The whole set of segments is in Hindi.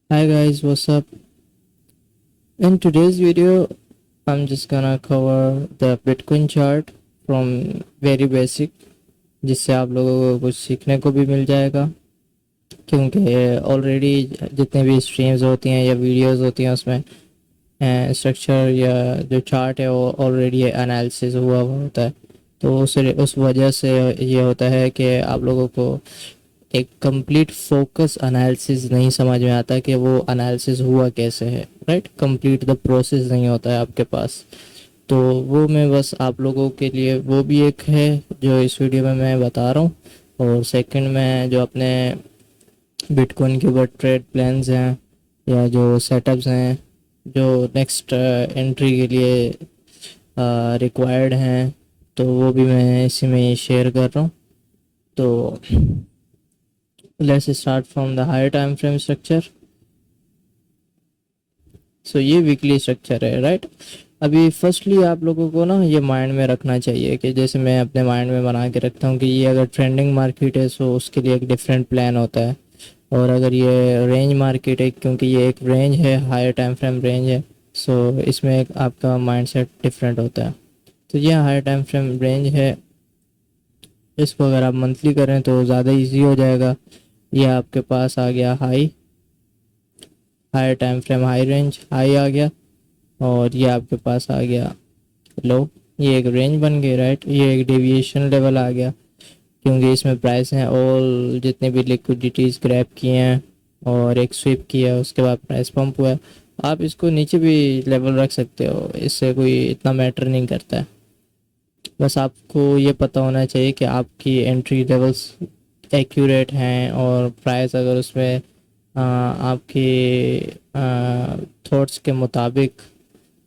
Hi guys, what's up? In today's video, I'm just gonna cover the Bitcoin chart from very basic, जिससे आप लोगों को कुछ सीखने को भी मिल जाएगा। क्योंकि ऑलरेडी जितने भी स्ट्रीम्स होती हैं या वीडियोस होती हैं उसमें स्ट्रक्चर या जो चार्ट है वो ऑलरेडी एनालिसिस हुआ हुआ होता है। तो उस वजह से ये होता है कि आप लोगों को एक कंप्लीट फोकस एनालिसिस नहीं समझ में आता कि वो एनालिसिस हुआ कैसे है, राइट। कंप्लीट द प्रोसेस नहीं होता है आपके पास। तो वो मैं बस आप लोगों के लिए वो भी एक है जो इस वीडियो में मैं बता रहा हूँ। और सेकंड में जो अपने बिटकॉइन के ऊपर ट्रेड प्लान्स हैं या जो सेटअप्स हैं जो नेक्स्ट एंट्री के लिए रिक्वायर्ड हैं, तो वो भी मैं इसी में शेयर कर रहा हूँ। तो let's start from the higher time frame structure. So ये वीकली स्ट्रक्चर है, राइट। अभी फर्स्टली आप लोगों को ना ये माइंड में रखना चाहिए कि जैसे मैं अपने माइंड में बना के रखता हूँ कि ये अगर ट्रेंडिंग मार्केट है सो उसके लिए एक डिफरेंट प्लान होता है। और अगर ये रेंज मार्केट है, क्योंकि ये एक रेंज है, हायर टाइम फ्रेम रेंज है, सो इसमें एक आपका माइंडसेट डिफरेंट होता है। तो ये हायर टाइम फ्रेम रेंज है, इसको अगर आप मंथली करें तो ज़्यादा इजी हो जाएगा। ये आपके पास आ गया high, higher time frame high range high आ गया, और ये आपके पास आ गया लो। ये एक रेंज बन गई, राइट। ये एक डेविएशन लेवल आ गया, क्योंकि इसमें प्राइस हैं ऑल जितने भी लिक्विडिटीज़ ग्रैब किए हैं और एक स्विप किया है, उसके बाद प्राइस पंप हुआ है। आप इसको नीचे भी लेवल रख सकते हो, इससे कोई इतना मैटर नहीं करता है। बस आपको ये पता होना चाहिए कि आपकी एंट्री लेवल्स एक्यूरेट हैं, और प्राइस अगर उसमें आपके थॉट्स के मुताबिक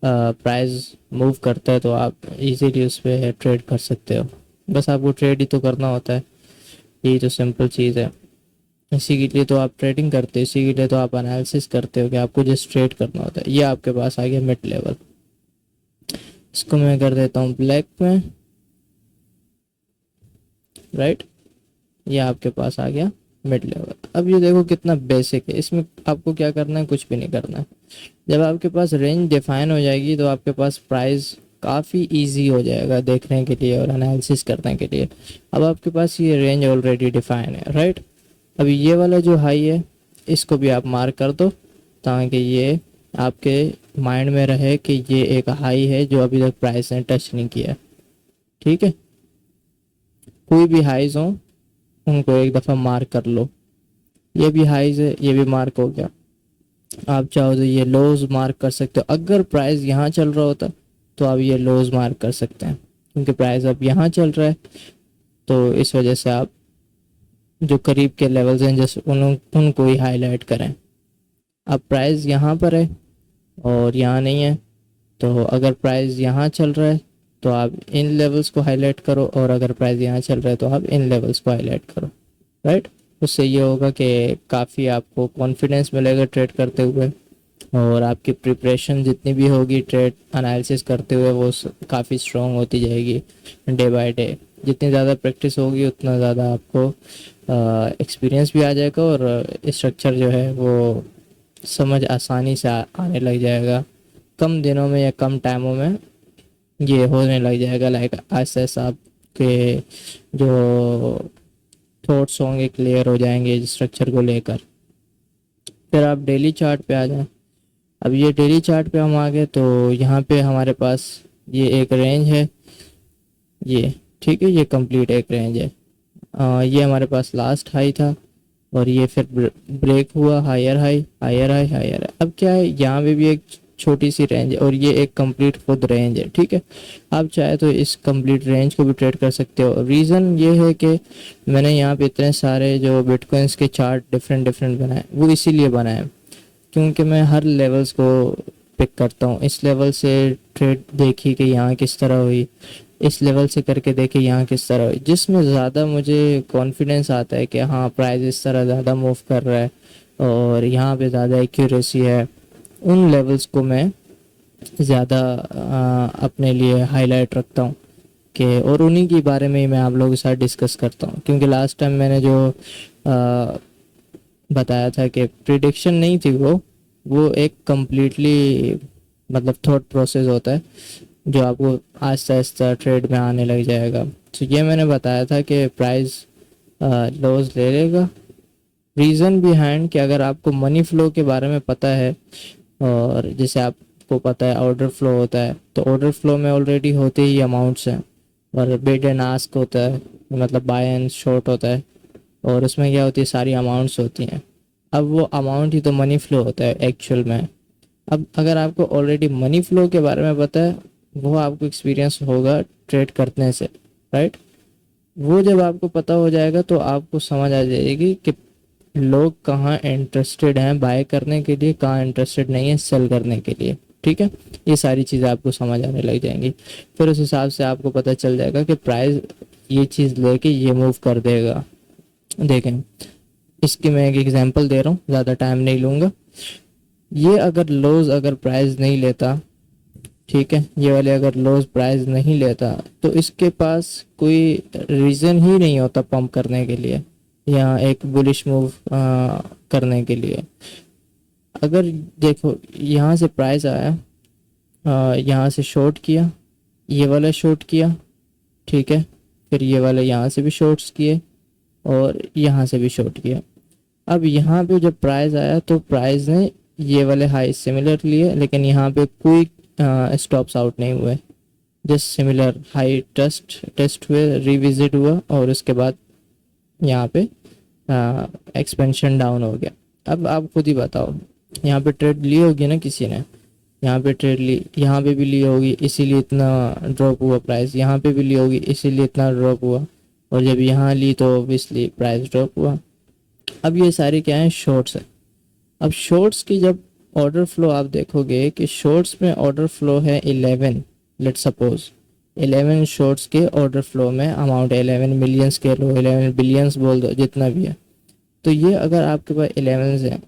प्राइस मूव करता है तो आप इजीली उस पर ट्रेड कर सकते हो। बस आपको ट्रेड ही तो करना होता है, यही तो सिंपल चीज़ है। इसी के लिए तो आप ट्रेडिंग करते हो, इसी के लिए तो आप एनालिसिस करते हो कि आपको जस्ट ट्रेड करना होता है। ये आपके पास आ गया मिड लेवल, इसको मैं कर देता हूँ ब्लैक में, राइट। ये आपके पास आ गया मिड लेवल। अब ये देखो कितना बेसिक है, इसमें आपको क्या करना है, कुछ भी नहीं करना है। जब आपके पास रेंज डिफाइन हो जाएगी तो आपके पास प्राइस काफ़ी इजी हो जाएगा देखने के लिए और एनालिसिस करने के लिए। अब आपके पास ये रेंज ऑलरेडी डिफाइन है, राइट। अभी ये वाला जो हाई है इसको भी आप मार्क कर दो, ताकि ये आपके माइंड में रहे कि ये एक हाई है जो अभी तक प्राइस ने टच नहीं किया, ठीक है। कोई भी हाइज हो उनको एक दफ़ा मार्क कर लो। ये भी हाइज है, ये भी मार्क हो गया। आप चाहो तो ये लोज मार्क कर सकते हो। अगर प्राइस यहाँ चल रहा होता तो आप ये लोज मार्क कर सकते हैं, क्योंकि प्राइस अब यहाँ चल रहा है तो इस वजह से आप जो करीब के लेवल्स हैं जैसे उनको ही हाईलाइट करें। अब प्राइस यहाँ पर है और यहाँ नहीं है, तो अगर प्राइस यहाँ चल रहा है तो आप इन लेवल्स को हाईलाइट करो, और अगर प्राइस यहाँ चल रहा है तो आप इन लेवल्स को हाईलाइट करो, राइट। उससे ये होगा कि काफ़ी आपको कॉन्फिडेंस मिलेगा ट्रेड करते हुए, और आपकी प्रिपरेशन जितनी भी होगी ट्रेड एनालिसिस करते हुए वो काफ़ी स्ट्रॉन्ग होती जाएगी डे बाय डे। जितनी ज़्यादा प्रैक्टिस होगी उतना ज़्यादा आपको एक्सपीरियंस भी आ जाएगा, और स्ट्रक्चर जो है वो समझ आसानी से आने लग जाएगा। कम दिनों में या कम टाइमों में ये होने लग जाएगा। लाइक ऐसे ऐसे आपके जो थॉट्स होंगे क्लियर हो जाएंगे स्ट्रक्चर को लेकर। फिर आप डेली चार्ट पे आ जाएं। अब ये डेली चार्ट पे हम आ गए तो यहाँ पे हमारे पास ये एक रेंज है, ये ठीक है, ये कंप्लीट एक रेंज है। ये हमारे पास लास्ट हाई था, और ये फिर ब्रेक हुआ, higher high higher high higher high. अब क्या है, यहाँ पे भी एक छोटी सी रेंज है और ये एक कंप्लीट खुद रेंज है, ठीक है। आप चाहे तो इस कंप्लीट रेंज को भी ट्रेड कर सकते हो। रीज़न ये है कि मैंने यहाँ पे इतने सारे जो बिटकॉइंस के चार्ट डिफरेंट डिफरेंट बनाए, वो इसीलिए बनाए क्योंकि मैं हर लेवल्स को पिक करता हूँ। इस लेवल से ट्रेड देखी कि यहाँ किस तरह हुई, इस लेवल से करके देखे यहाँ किस तरह हुई, जिसमें ज़्यादा मुझे कॉन्फिडेंस आता है कि हाँ प्राइस इस तरह ज़्यादा मूव कर रहा है और यहाँ पे ज़्यादा एक्यूरेसी है। उन लेवल्स को मैं ज़्यादा अपने लिए हाईलाइट रखता हूँ कि, और उन्हीं के बारे में ही मैं आप लोगों के साथ डिस्कस करता हूँ। क्योंकि लास्ट टाइम मैंने जो बताया था कि प्रिडिक्शन नहीं थी वो एक कम्प्लीटली मतलब थॉट प्रोसेस होता है जो आपको आहिस्ता आहिस्ता ट्रेड में आने लग जाएगा। तो ये मैंने बताया था कि प्राइस लॉस ले लेगा। रीज़न बिहाइंड कि अगर आपको मनी फ्लो के बारे में पता है और जैसे आपको पता है ऑर्डर फ्लो होता है, तो ऑर्डर फ्लो में ऑलरेडी होते ही अमाउंट्स हैं और बिड एंड आस्क होता है, मतलब बाय एंड शॉर्ट होता है, और उसमें क्या होती है सारी अमाउंट्स होती हैं। अब वो अमाउंट ही तो मनी फ्लो होता है एक्चुअल में। अब अगर आपको ऑलरेडी मनी फ्लो के बारे में पता है, वो आपको एक्सपीरियंस होगा ट्रेड करने से, राइट। वो जब आपको पता हो जाएगा तो आपको समझ आ जाएगी कि लोग कहाँ इंटरेस्टेड हैं बाय करने के लिए, कहाँ इंटरेस्टेड नहीं है सेल करने के लिए। ठीक है, ये सारी चीज़ें आपको समझ आने लग जाएंगी। फिर उस हिसाब से आपको पता चल जाएगा कि प्राइस ये चीज़ लेके ये मूव कर देगा। देखें, इसकी मैं एक एग्जांपल दे रहा हूँ, ज़्यादा टाइम नहीं लूँगा। ये अगर लोज अगर प्राइस नहीं लेता, ठीक है, ये वाले अगर लोज प्राइस नहीं लेता तो इसके पास कोई रीज़न ही नहीं होता पंप करने के लिए या एक बुलिश मूव करने के लिए। अगर देखो यहाँ से प्राइस आया, यहाँ से शॉर्ट किया, ये वाला शॉर्ट किया, ठीक है, फिर ये वाला यहाँ से भी शॉर्ट्स किए और यहाँ से भी शॉर्ट किया। अब यहाँ पे जब प्राइस आया तो प्राइस ने ये वाले हाई सिमिलर लिए, लेकिन यहाँ पे कोई स्टॉप्स आउट नहीं हुए, जस्ट सिमिलर हाई टेस्ट हुए, रिविजिट हुआ और उसके बाद यहाँ पे एक्सपेंशन डाउन हो गया। अब आप खुद ही बताओ, यहाँ पे ट्रेड ली होगी ना किसी ने, यहाँ पे ट्रेड ली, यहाँ पे भी ली होगी इसीलिए इतना ड्रॉप हुआ प्राइस, यहाँ पे भी ली होगी इसीलिए इतना ड्रॉप हुआ, और जब यहाँ ली तो ऑब्वियसली प्राइस ड्रॉप हुआ। अब ये सारे क्या हैं, शॉर्ट्स है। अब शॉर्ट्स की जब ऑर्डर फ्लो आप देखोगे कि शॉर्ट्स में ऑर्डर फ्लो है 11, लेट्स सपोज 11 शॉर्ट्स के ऑर्डर फ्लो में अमाउंट 11 मिलियंस के लो, 11 बिलियंस बोल दो, जितना भी है। तो ये अगर आपके पास 11 है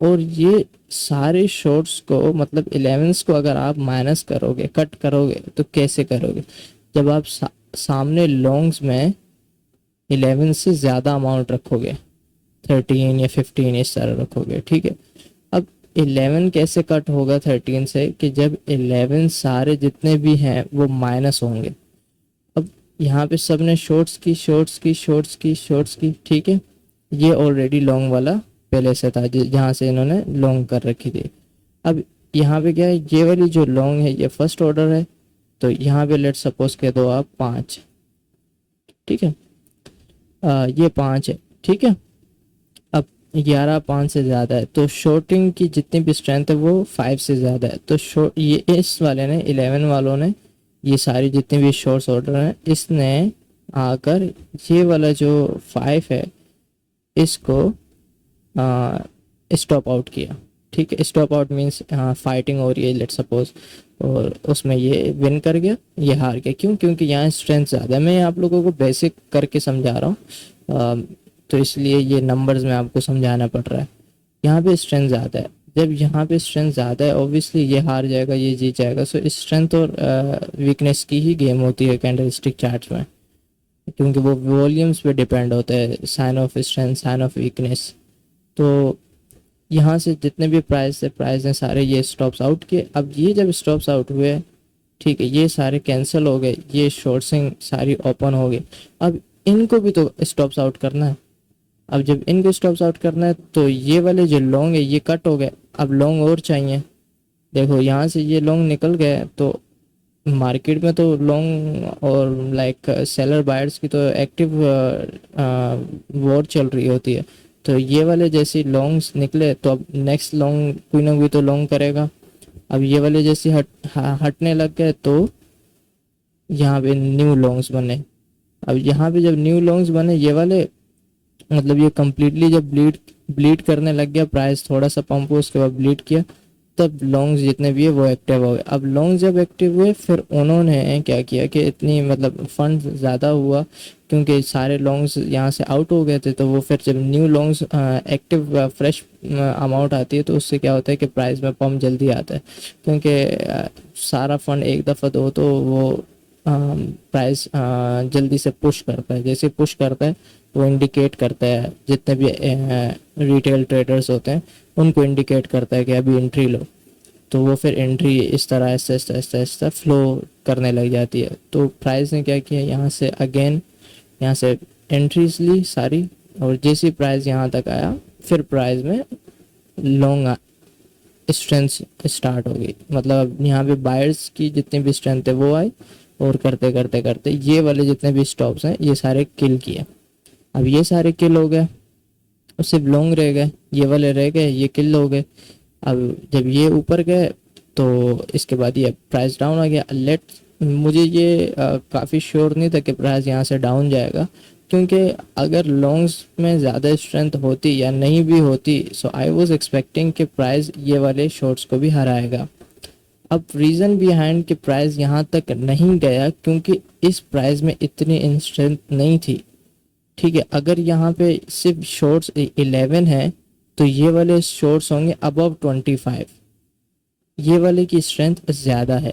और ये सारे शॉर्ट्स को मतलब 11 को अगर आप माइनस करोगे, कट करोगे, तो कैसे करोगे, जब आप सामने लॉन्ग्स में 11 से ज़्यादा अमाउंट रखोगे, 13 या 15 इस तरह रखोगे, ठीक है। अब 11 कैसे कट होगा 13 से, कि जब 11 सारे जितने भी हैं वो माइनस होंगे। अब यहाँ पे सब ने शॉर्ट्स की, ठीक है, ये ऑलरेडी लॉन्ग वाला पहले से था जहाँ से इन्होंने लॉन्ग कर रखी थी। अब यहाँ पे क्या है, ये वाली जो लॉन्ग है ये फर्स्ट ऑर्डर है, तो यहाँ पे लेट सपोज कह दो आप 5, ठीक है, ये 5 है, ठीक है। अब 11 5 से ज़्यादा है तो शॉर्टिंग की जितनी भी स्ट्रेंथ है वो 5 से ज़्यादा है, तो शॉर्ट ये इस वाले ने 11 वालों ने ये सारी जितने भी शॉर्ट्स ऑर्डर हैं इसने आकर ये वाला जो 5 है इसको स्टॉप आउट किया, ठीक है। स्टॉप आउट मीन्स फाइटिंग हो रही है लेट सपोज, और उसमें ये विन कर गया, ये हार गया। क्यों? क्योंकि यहाँ स्ट्रेंथ ज़्यादा है। मैं आप लोगों को बेसिक करके समझा रहा हूँ, तो इसलिए ये नंबर्स में आपको समझाना पड़ रहा है। यहाँ पे स्ट्रेंथ ज़्यादा है, जब यहाँ पे स्ट्रेंथ ज़्यादा है ऑब्वियसली ये हार जाएगा, ये जीत जाएगा। सो स्ट्रेंथ और वीकनेस की ही गेम होती है कैंडलस्टिक चार्ट्स में, क्योंकि वो वॉल्यूम्स पे डिपेंड होता है, sign of strength, sign of weakness. तो यहाँ से जितने भी प्राइस हैं सारे ये स्टॉप्स आउट किए। अब ये जब स्टॉप्स आउट हुए, ठीक है, ये सारे कैंसिल हो गए, ये शॉर्ट्सिंग सारी ओपन हो गई। अब इनको भी तो स्टॉप्स आउट करना है। अब जब इनको स्टॉप्स आउट करना है तो ये वाले जो लॉन्ग है ये कट हो गए, अब लॉन्ग और चाहिए। देखो यहाँ से ये लॉन्ग निकल गए, तो मार्केट में तो लॉन्ग और लाइक सेलर बायर्स की तो एक्टिव वॉर चल रही होती है। तो ये वाले जैसे लॉन्ग्स निकले तो अब नेक्स्ट लॉन्ग कोई ना कोई तो लॉन्ग करेगा। अब ये वाले जैसे हटने लग गए तो यहाँ पे न्यू लॉन्ग्स बने। अब यहाँ पे जब न्यू लॉन्ग्स बने ये वाले, मतलब ये कम्प्लीटली जब ब्लीड करने लग गया, प्राइस थोड़ा सा पंप हुआ उसके बाद ब्लीड किया, तब लॉन्ग्स जितने भी है वो एक्टिव हो गए। अब लॉन्ग्स जब एक्टिव हुए फिर उन्होंने क्या किया कि इतनी मतलब फंड ज़्यादा हुआ, क्योंकि सारे लॉन्ग्स यहाँ से आउट हो गए थे, तो वो फिर जब new longs active fresh amount आती है तो उससे क्या होता है कि प्राइस में पंप जल्दी आता है, क्योंकि सारा फंड एक दफ़ा दो तो वो प्राइस जल्दी से पुश करता है। जैसे पुश करता है वो इंडिकेट करता है, जितने भी रिटेल ट्रेडर्स होते हैं उनको इंडिकेट करता है कि अभी एंट्री लो। तो वो फिर एंट्री इस तरह ऐसा ऐसा ऐसा ऐसा फ्लो करने लग जाती है। तो प्राइस ने क्या किया, यहाँ से अगेन यहाँ से एंट्रीज ली सारी, और जैसी प्राइस यहाँ तक आया फिर प्राइस में लॉन्ग स्ट्रेंथ स्टार्ट हो गई। मतलब यहाँ पे बायर्स की जितनी भी स्ट्रेंथ है वो आई, और करते करते करते ये वाले जितने भी स्टॉप्स हैं ये सारे किल किए। अब ये सारे किल हो गए, और सिर्फ लॉन्ग रह गए, ये वाले रह गए, ये किल हो गए। अब जब ये ऊपर गए तो इसके बाद ये प्राइस डाउन आ गया। मुझे ये काफ़ी श्योर नहीं था कि प्राइस यहाँ से डाउन जाएगा, क्योंकि अगर लॉन्ग्स में ज़्यादा स्ट्रेंथ होती या नहीं भी होती, सो आई वाज एक्सपेक्टिंग कि प्राइस ये वाले शॉर्ट्स को भी हराएगा। अब रीज़न बिहाइंड कि प्राइस यहाँ तक नहीं गया क्योंकि इस प्राइस में इतनी स्ट्रेंथ नहीं थी। ठीक है, अगर यहाँ पे सिर्फ शॉर्ट्स 11 है तो ये वाले शॉर्ट्स होंगे अबव 25, ये वाले की स्ट्रेंथ ज़्यादा है।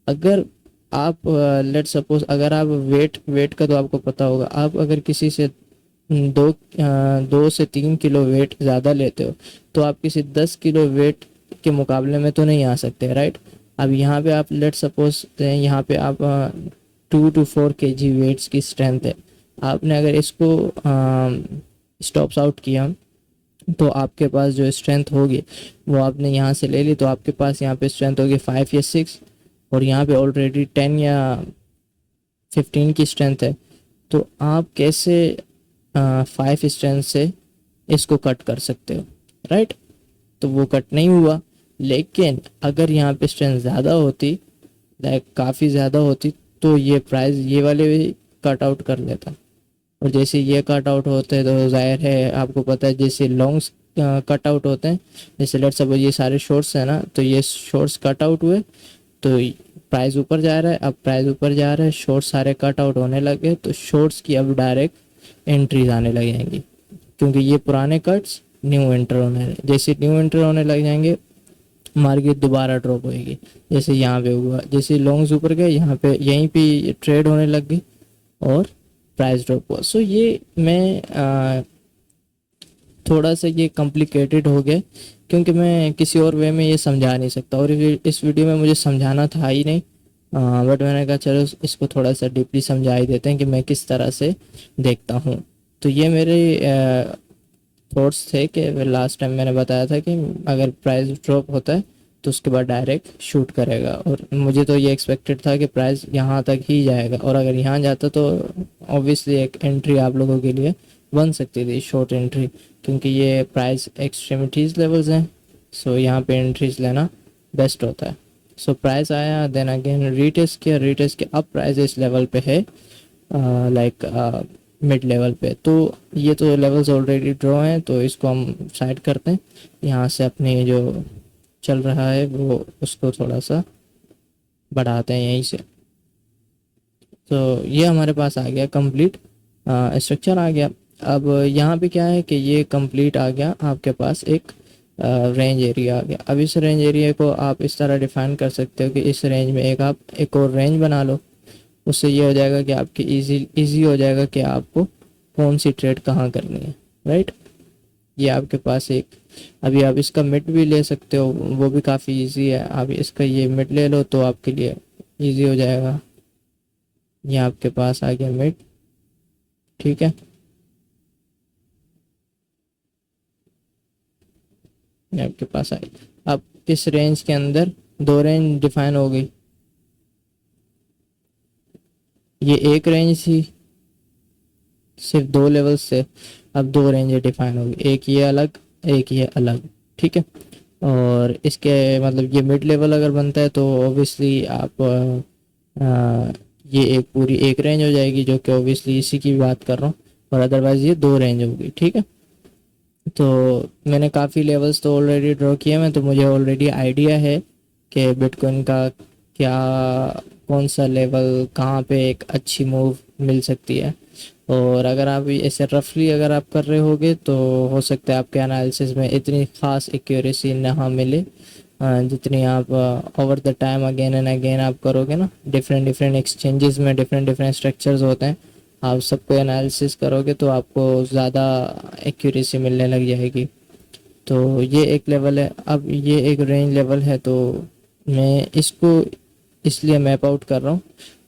अगर आप लेट सपोज अगर आप वेट का तो आपको पता होगा, आप अगर किसी से 2 से 3 किलो वेट ज़्यादा लेते हो तो आप किसी 10 किलो वेट के मुकाबले में तो नहीं आ सकते, राइट। अब यहाँ पे आप लेट सपोज यहाँ पे आप 2 to 4 kg वेट्स की स्ट्रेंथ है, आपने अगर इसको स्टॉप्स आउट किया तो आपके पास जो स्ट्रेंथ होगी वो आपने यहाँ से ले ली, तो आपके पास यहाँ पे स्ट्रेंथ होगी 5 या 6, और यहाँ पे ऑलरेडी 10 या 15 की स्ट्रेंथ है। तो आप कैसे 5 स्ट्रेंथ से इसको कट कर सकते हो, राइट। तो वो कट नहीं हुआ। लेकिन अगर यहाँ पे स्ट्रेंथ ज़्यादा होती, लाइक काफ़ी ज़्यादा होती, तो ये प्राइस ये वाले भी कट आउट कर लेता। और जैसे ये कट आउट होते हैं तो जाहिर है आपको पता है जैसे लॉन्ग्स कट आउट होते हैं, जैसे लेट्स सपोज ये सारे शॉर्ट्स हैं ना, तो ये शॉर्ट्स कट आउट हुए तो प्राइस ऊपर जा रहा है। अब प्राइस ऊपर जा रहा है, शॉर्ट्स सारे कट आउट होने लगे, तो शॉर्ट्स की अब डायरेक्ट एंट्रीज आने लग जाएंगी, क्योंकि ये पुराने कट्स न्यू एंटर होने, जैसे न्यू एंटर होने लग जाएंगे मार्केट दोबारा ड्रॉप होएगी। जैसे यहाँ पे हुआ, जैसे लॉन्ग्स ऊपर गए यहाँ पे यहीं पे ट्रेड होने लग गई और प्राइस ड्रॉप हुआ। सो ये मैं थोड़ा सा ये कॉम्प्लिकेटेड हो गया, क्योंकि मैं किसी और वे में ये समझा नहीं सकता, और इस वीडियो में मुझे समझाना था ही नहीं। बट मैंने कहा चलो इसको थोड़ा सा डीपली समझा ही देते हैं कि मैं किस तरह से देखता हूँ। तो ये मेरे थॉट्स थे कि लास्ट टाइम मैंने बताया था कि अगर प्राइस ड्रॉप होता है तो उसके बाद डायरेक्ट शूट करेगा, और मुझे तो ये एक्सपेक्टेड था कि प्राइस यहाँ तक ही जाएगा, और अगर यहाँ जाता तो ऑब्वियसली एक एंट्री आप लोगों के लिए बन सकती थी, शॉर्ट एंट्री, क्योंकि ये प्राइस एक्सट्रीमिटीज़ लेवल्स हैं। सो यहाँ पे एंट्रीज लेना बेस्ट होता है। सो प्राइस आया, देन अगेन रीटेस्ट किया, अब प्राइस इस लेवल पे है, लाइक मिड लेवल पे। तो ये तो लेवल्स ऑलरेडी ड्रॉ हैं, तो इसको हम साइड करते हैं। यहाँ से अपने जो चल रहा है वो उसको थोड़ा सा बढ़ाते हैं यहीं से। तो ये हमारे पास आ गया कंप्लीट स्ट्रक्चर आ गया। अब यहाँ पे क्या है कि ये कंप्लीट आ गया, आपके पास एक रेंज एरिया आ गया। अब इस रेंज एरिया को आप इस तरह डिफाइन कर सकते हो कि इस रेंज में आप एक और रेंज बना लो। उससे ये हो जाएगा कि आपकी इजी हो जाएगा कि आपको कौन सी ट्रेड कहाँ करनी है, राइट। ये आपके पास एक, अभी आप इसका मिड भी ले सकते हो, वो भी काफ़ी इजी है। आप इसका ये मिड ले लो तो आपके लिए इजी हो जाएगा। ये आपके पास आ गया मिड, ठीक है। ये आपके पास आई। अब इस रेंज के अंदर 2 रेंज डिफाइन हो गई। ये एक रेंज थी सिर्फ 2 लेवल से, अब 2 रेंज डिफाइन होगी, एक ये अलग एक ये अलग, ठीक है। और इसके मतलब ये मिड लेवल अगर बनता है तो ऑब्वियसली आप ये एक पूरी एक रेंज हो जाएगी, जो कि ऑब्वियसली इसी की बात कर रहा हूँ, और अदरवाइज ये 2 रेंज होगी, ठीक है। तो मैंने काफ़ी लेवल्स तो ऑलरेडी ड्रॉ किए हैं, तो मुझे ऑलरेडी आइडिया है कि बिटकॉइन का क्या कौन सा लेवल कहाँ पे एक अच्छी मूव मिल सकती है। और अगर आप ऐसे रफली अगर आप कर रहे होगे तो हो सकता है आपके एनालिसिस में इतनी ख़ास एक्यूरेसी ना मिले जितनी आप over the time again and again आप करोगे ना। डिफरेंट एक्सचेंजेस में डिफरेंट स्ट्रक्चर्स होते हैं, आप सबको एनालिसिस करोगे तो आपको ज़्यादा एक्यूरेसी मिलने लग जाएगी। तो ये एक लेवल है। अब ये एक रेंज लेवल है, तो मैं इसको इसलिए मैप आउट कर रहा हूँ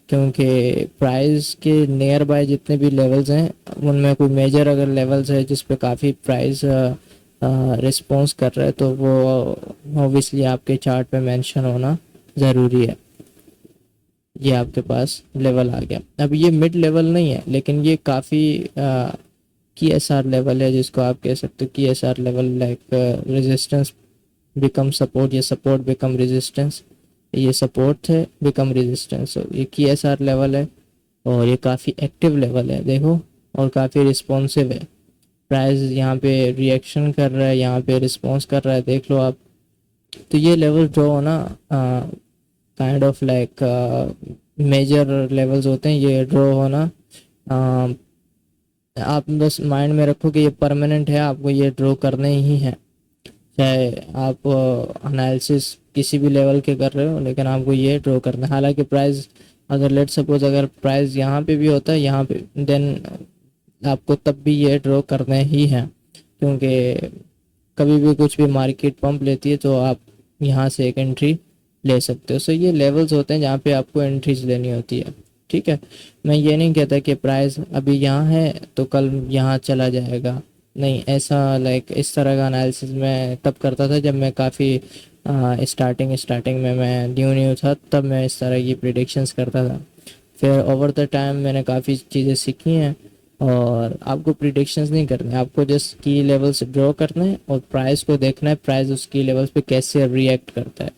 क्योंकि प्राइस के नियर बाय जितने भी लेवल्स हैं उनमें कोई मेजर अगर लेवल्स है जिस पे काफ़ी प्राइस रिस्पॉन्स कर रहा है तो वो ऑब्वियसली आपके चार्ट पे मेंशन होना ज़रूरी है। ये आपके पास लेवल आ गया। अब ये मिड लेवल नहीं है, लेकिन ये काफ़ी की एस आर लेवल है, जिसको आप कह सकते हो की S R level, like resistance become support या सपोर्ट बिकम रेजिस्टेंस। ये सपोर्ट है बिकम रेजिस्टेंस, ये की एस आर लेवल है और ये काफ़ी एक्टिव लेवल है देखो, और काफ़ी रिस्पॉन्सिव है। प्राइस यहाँ पे रिएक्शन कर रहा है, यहाँ पे रिस्पॉन्स कर रहा है, देख लो आप। तो ये लेवल जो हो ना kind of like major levels होते हैं, ये ड्रॉ होना आप बस माइंड में रखो कि ये परमानेंट है, आपको ये ड्रॉ करने ही है। चाहे आप एनालिसिस किसी भी लेवल के कर रहे हो, लेकिन आपको ये ड्रॉ करना है। हालांकि प्राइस अगर लेट सपोज अगर प्राइस यहाँ पे भी होता है यहाँ पे, देन आपको तब भी ये ड्रॉ करने ही है, क्योंकि कभी भी कुछ भी मार्केट पंप लेती है तो आप यहाँ से एक एंट्री ले सकते हो। सो ये लेवल्स होते हैं जहाँ पे आपको एंट्रीज लेनी होती है, ठीक है। मैं ये नहीं कहता कि प्राइस अभी यहाँ है तो कल यहाँ चला जाएगा, नहीं ऐसा लाइक इस तरह का एनालिसिस मैं तब करता था जब मैं काफ़ी स्टार्टिंग में मैं न्यू था, तब मैं इस तरह की प्रिडिक्शंस करता था। फिर ओवर द टाइम मैंने काफ़ी चीज़ें सीखी हैं, और आपको प्रिडिक्शंस नहीं करने, आपको जस्ट की लेवल्स ड्रॉ करना है और प्राइस को देखना है, प्राइस उस की लेवल्स पे कैसे रिएक्ट करता है।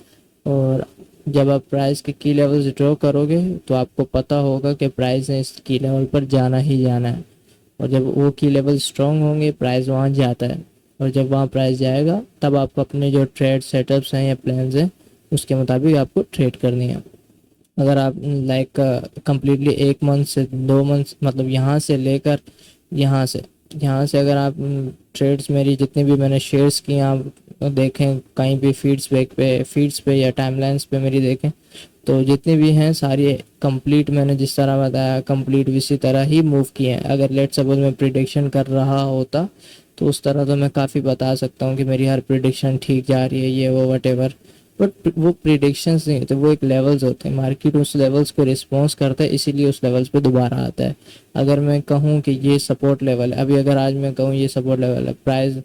और जब आप प्राइस के की लेवल्स ड्रॉ करोगे तो आपको पता होगा कि प्राइस ने इस की लेवल पर जाना ही जाना है, और जब वो की लेवल स्ट्रॉन्ग होंगे प्राइस वहाँ जाता है, और जब वहाँ प्राइस जाएगा तब आपको अपने जो ट्रेड सेटअप्स हैं या प्लान्स हैं उसके मुताबिक आपको ट्रेड करनी है। अगर आप लाइक कम्प्लीटली 1 मंथ से 2 मंथ, मतलब यहाँ से लेकर यहाँ से अगर आप ट्रेड्स मेरी जितनी भी मैंने शेयर्स किए आप देखें कहीं भी फीड्स पे या टाइमलाइंस पे मेरी देखें, तो जितनी भी हैं सारी कंप्लीट मैंने जिस तरह बताया कंप्लीट इसी तरह ही मूव किए हैं। अगर लेट सपोज मैं प्रिडिक्शन कर रहा होता तो उस तरह तो मैं काफ़ी बता सकता हूँ कि मेरी हर प्रिडिक्शन ठीक जा रही है, ये वो वटेवर, बट वो प्रिडिक्शंस नहीं होते, वो एक लेवल्स होते हैं। मार्केट उस लेवल्स को रिस्पॉन्स करता है, इसीलिए उस लेवल्स पे दोबारा आता है। अगर मैं कहूँ कि ये सपोर्ट लेवल है, अभी अगर आज मैं कहूँ ये सपोर्ट लेवल है, प्राइस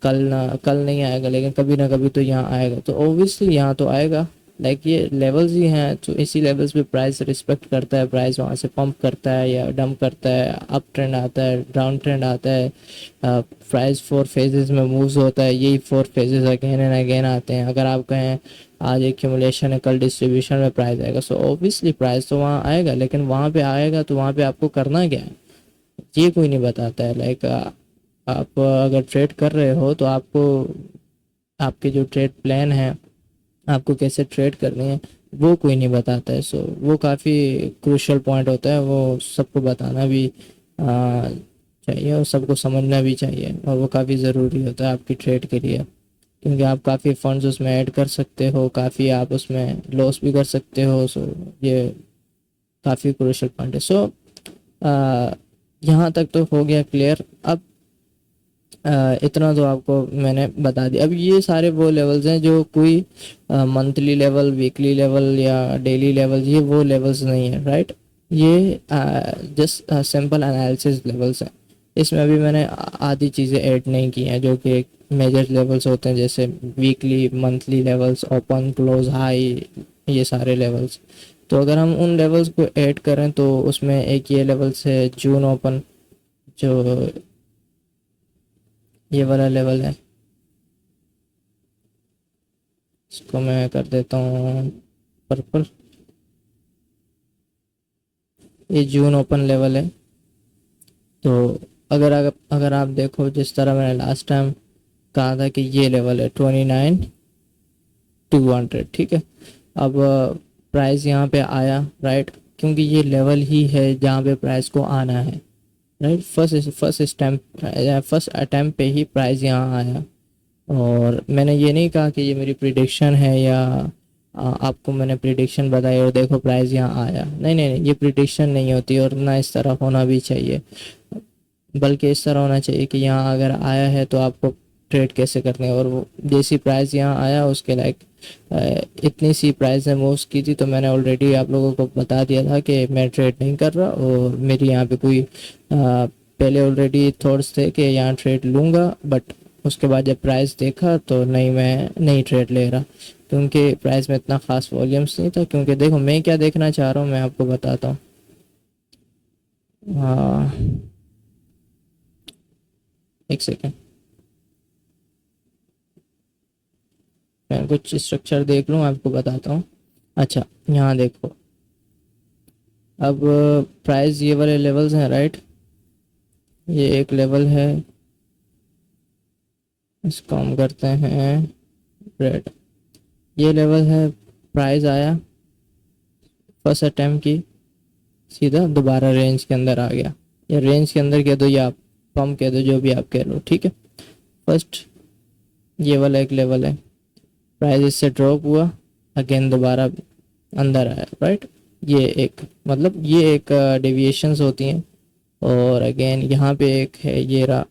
कल नहीं आएगा लेकिन कभी ना कभी तो यहाँ आएगा, तो ऑब्वियसली यहाँ तो आएगा। लाइक ये लेवल्स ही हैं, तो इसी लेवल्स पे प्राइस रिस्पेक्ट करता है, प्राइस वहाँ से पंप करता है या डंप करता है, अप ट्रेंड आता है, डाउन ट्रेंड आता है, प्राइस 4 फेजेस में मूव्स होता है, यही 4 फेजेस अगेन एंड अगेन आते हैं। अगर आप कहें आज एक्यूमुलेशन है कल डिस्ट्रीब्यूशन में प्राइस आएगा, सो ऑब्वियसली प्राइस तो वहाँ आएगा, लेकिन वहाँ पे आएगा तो वहाँ पे आपको करना क्या है ये कोई नहीं बताता है। लाइक आप अगर ट्रेड कर रहे हो तो आपको आपके जो ट्रेड प्लान है आपको कैसे ट्रेड करनी है वो कोई नहीं बताता है। सो वो काफ़ी क्रूशियल पॉइंट होता है, वो सबको बताना भी चाहिए और सबको समझना भी चाहिए, और वो काफ़ी ज़रूरी होता है आपकी ट्रेड के लिए, क्योंकि आप काफ़ी फंड्स उसमें ऐड कर सकते हो, काफ़ी आप उसमें लॉस भी कर सकते हो। सो ये काफ़ी क्रूशियल पॉइंट है। सो यहाँ तक तो हो गया क्लियर। अब इतना तो आपको मैंने बता दिया। अब ये सारे वो लेवल्स हैं जो कोई मंथली लेवल, वीकली लेवल या डेली लेवल, ये वो लेवल्स नहीं है, राइट। ये जस्ट सिंपल एनालिसिस लेवल्स हैं। इसमें अभी मैंने आधी चीज़ें ऐड नहीं की हैं जो कि मेजर लेवल्स होते हैं, जैसे weekly, monthly levels, open, close, high, ये सारे लेवल्स। तो अगर हम उन लेवल्स को ऐड करें तो उसमें एक ये लेवल्स है जून ओपन, जो ये वाला लेवल है, इसको मैं कर देता हूँ पर्पल। ये जून ओपन लेवल है। तो अगर आप देखो जिस तरह मैंने लास्ट टाइम कहा था कि ये लेवल है 29,200, ठीक है। अब प्राइस यहाँ पे आया, राइट, क्योंकि ये लेवल ही है जहाँ पे प्राइस को आना है, राइट। फर्स्ट अटैम्प्ट पे ही प्राइस यहाँ आया, और मैंने ये नहीं कहा कि ये मेरी प्रिडिक्शन है या आपको मैंने प्रिडिक्शन बताई और देखो प्राइस यहाँ आया, नहीं नहीं नहीं, ये प्रिडिक्शन नहीं होती और ना इस तरह होना भी चाहिए, बल्कि इस तरह होना चाहिए कि यहाँ अगर आया है तो आपको ट्रेड कैसे करनी है। और वो जैसी प्राइस यहाँ आया उसके लाइक इतनी सी प्राइस ने मूव्स की थी, तो मैंने ऑलरेडी आप लोगों को बता दिया था कि मैं ट्रेड नहीं कर रहा और मेरी यहाँ पे कोई पहले ऑलरेडी थॉट्स थे कि यहाँ ट्रेड लूँगा, बट उसके बाद जब प्राइस देखा तो नहीं, मैं नहीं ट्रेड ले रहा, क्योंकि प्राइस में इतना ख़ास वॉल्यूम्स नहीं था। क्योंकि देखो मैं क्या देखना चाह रहा हूँ, मैं आपको बताता हूँ। हाँ, एक सेकेंड, मैं कुछ स्ट्रक्चर देख लूँ, आपको बताता हूँ। अच्छा, यहाँ देखो, अब प्राइस ये वाले लेवल्स हैं राइट, ये एक लेवल है, इसको हम करते हैं रेड, ये लेवल है, प्राइस आया फर्स्ट अटैम्प्ट की, सीधा दोबारा रेंज के अंदर आ गया, या रेंज के अंदर कह दो या पंप कह दो, जो भी आप कह लो, ठीक है। फर्स्ट ये वाला एक लेवल है, प्राइस इससे ड्रॉप हुआ, अगेन दोबारा अंदर आया राइट, ये एक मतलब ये एक डेविएशंस होती हैं। और अगेन यहाँ पे एक है, ये रहा,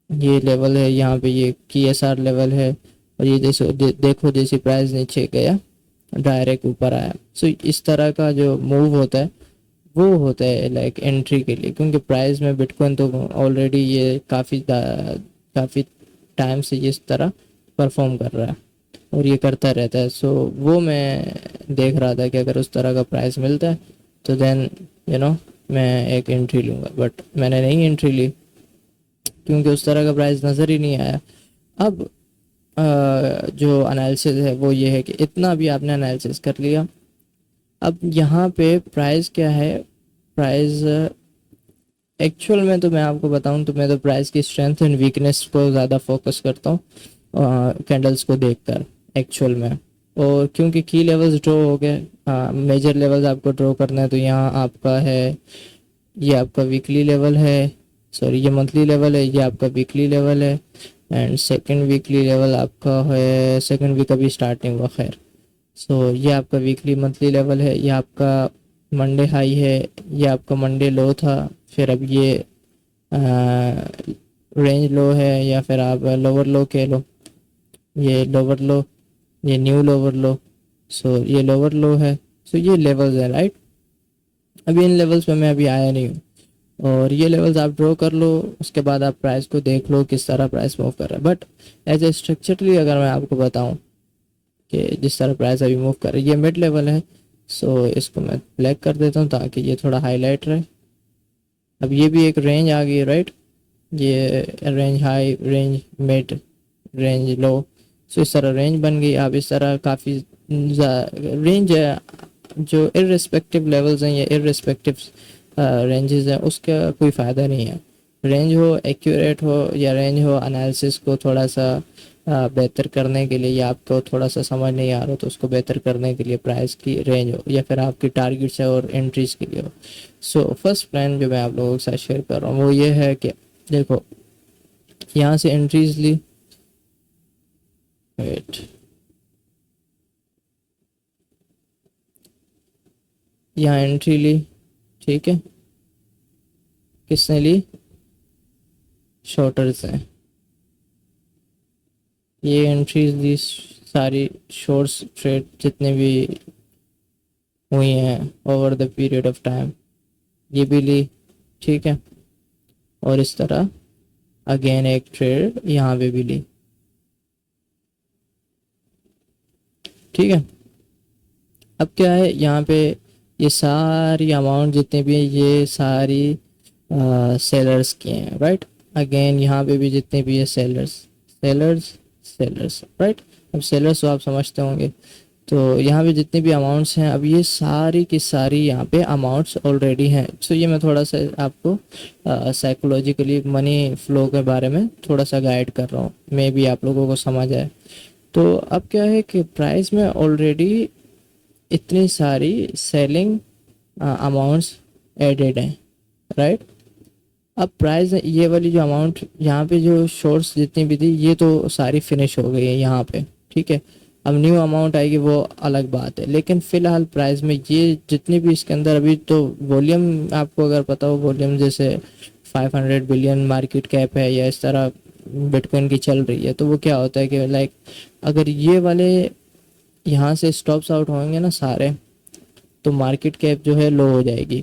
ये लेवल है, यहाँ पे ये KSR लेवल है, और ये जैसे देखो जैसे प्राइस नीचे गया डायरेक्ट ऊपर आया। सो इस तरह का जो मूव होता है वो होता है लाइक एंट्री के लिए, क्योंकि प्राइस में बिटकॉइन तो ऑलरेडी ये काफ़ी टाइम से इस तरह परफॉर्म कर रहा है और ये करता रहता है। सो वो मैं देख रहा था कि अगर उस तरह का प्राइस मिलता है तो देन मैं एक एंट्री लूँगा, बट मैंने नहीं एंट्री ली क्योंकि उस तरह का प्राइस नज़र ही नहीं आया। अब जो एनालिसिस है वो ये है कि इतना भी आपने एनालिसिस कर लिया, अब यहाँ पे प्राइस क्या है, प्राइस एक्चुअल में तो मैं आपको बताऊं तो मैं तो प्राइस की स्ट्रेंथ एंड वीकनेस को ज़्यादा फोकस करता हूँ कैंडल्स को देखकर एक्चुअल में। और क्योंकि की लेवल्स ड्रॉ हो गए, मेजर लेवल्स आपको ड्रॉ करना है, तो यहाँ आपका है, ये आपका वीकली लेवल है, सॉरी ये मंथली लेवल है, ये आपका वीकली लेवल है, एंड सेकंड वीकली लेवल आपका है, सेकंड वीक अभी स्टार्टिंग हुआ खैर। सो ये आपका वीकली मंथली लेवल है, ये आपका मंडे हाई है, ये आपका मंडे लो था, फिर अब ये रेंज लो है, या फिर आप लोअर लो कह लो, ये लोअर लो, ये न्यू लोअर लो, सो ये लोअर लो है। सो ये लेवल्स है राइट, अभी इन लेवल्स पे मैं अभी आया नहीं हूँ, और ये लेवल्स आप ड्रॉ कर लो, उसके बाद आप प्राइस को देख लो किस तरह प्राइस मूव कर रहा है। बट एज ए स्ट्रक्चरली अगर मैं आपको बताऊँ कि जिस तरह प्राइस अभी मूव कर रही है, ये मिड लेवल है, सो इसको मैं ब्लैक कर देता हूँ ताकि ये थोड़ा हाईलाइट रहे। अब ये भी एक रेंज आ गई राइट, ये range high, range mid, range low, so इस तरह रेंज बन गई। आप इस तरह काफ़ी रेंज जो इररिस्पेक्टिव लेवल्स हैं या इररिस्पेक्टिव रेंजेस हैं उसका कोई फ़ायदा नहीं है। रेंज हो एक्यूरेट हो या रेंज हो एनालिसिस को थोड़ा सा बेहतर करने के लिए, या आपको थोड़ा सा समझ नहीं आ रहा तो उसको बेहतर करने के लिए प्राइस की रेंज हो, या फिर आपकी टारगेट्स है और एंट्रीज के लिए हो। सो फर्स्ट प्लान जो मैं आप लोगों के साथ शेयर कर रहा हूँ वो ये है कि देखो यहाँ से एंट्रीज ली, वेट, यहाँ एंट्री ली, ठीक है, किसने ली, शॉर्टर्स हैं, ये एंट्रीज दी सारी शॉर्ट्स ट्रेड जितने भी हुई हैं over the period of time, ये भी ली, ठीक है। और इस तरह अगेन एक ट्रेड यहाँ पे भी ली, ठीक है। अब क्या है यहाँ पे, ये सारी अमाउंट जितने भी ये सारी सेलर्स की हैं राइट, अगेन यहाँ पे भी जितने भी ये सेलर्स सेलर्स सेलर्स राइट। अब सेलर्स तो आप समझते होंगे, तो यहाँ पे जितने भी अमाउंट्स हैं, अब ये सारी की सारी यहाँ पे अमाउंट्स ऑलरेडी हैं। सो ये मैं थोड़ा सा आपको साइकोलॉजिकली मनी फ्लो के बारे में थोड़ा सा गाइड कर रहा हूँ, मे भी आप लोगों को समझ आए। तो अब क्या है कि प्राइस में ऑलरेडी इतनी सारी सेलिंग अमाउंट्स एडेड हैं राइट। अब प्राइस ये वाली जो अमाउंट यहाँ पे जो शॉर्ट्स जितनी भी थी ये तो सारी फिनिश हो गई है यहाँ पे, ठीक है। अब न्यू अमाउंट आएगी वो अलग बात है, लेकिन फ़िलहाल प्राइस में ये जितनी भी इसके अंदर अभी तो वॉल्यूम, आपको अगर पता हो वॉल्यूम जैसे 500 बिलियन मार्केट कैप है या इस तरह बिटकॉइन की चल रही है, तो वो क्या होता है कि लाइक अगर ये वाले यहाँ से स्टॉप्स आउट होंगे ना सारे, तो मार्केट कैप जो है लो हो जाएगी,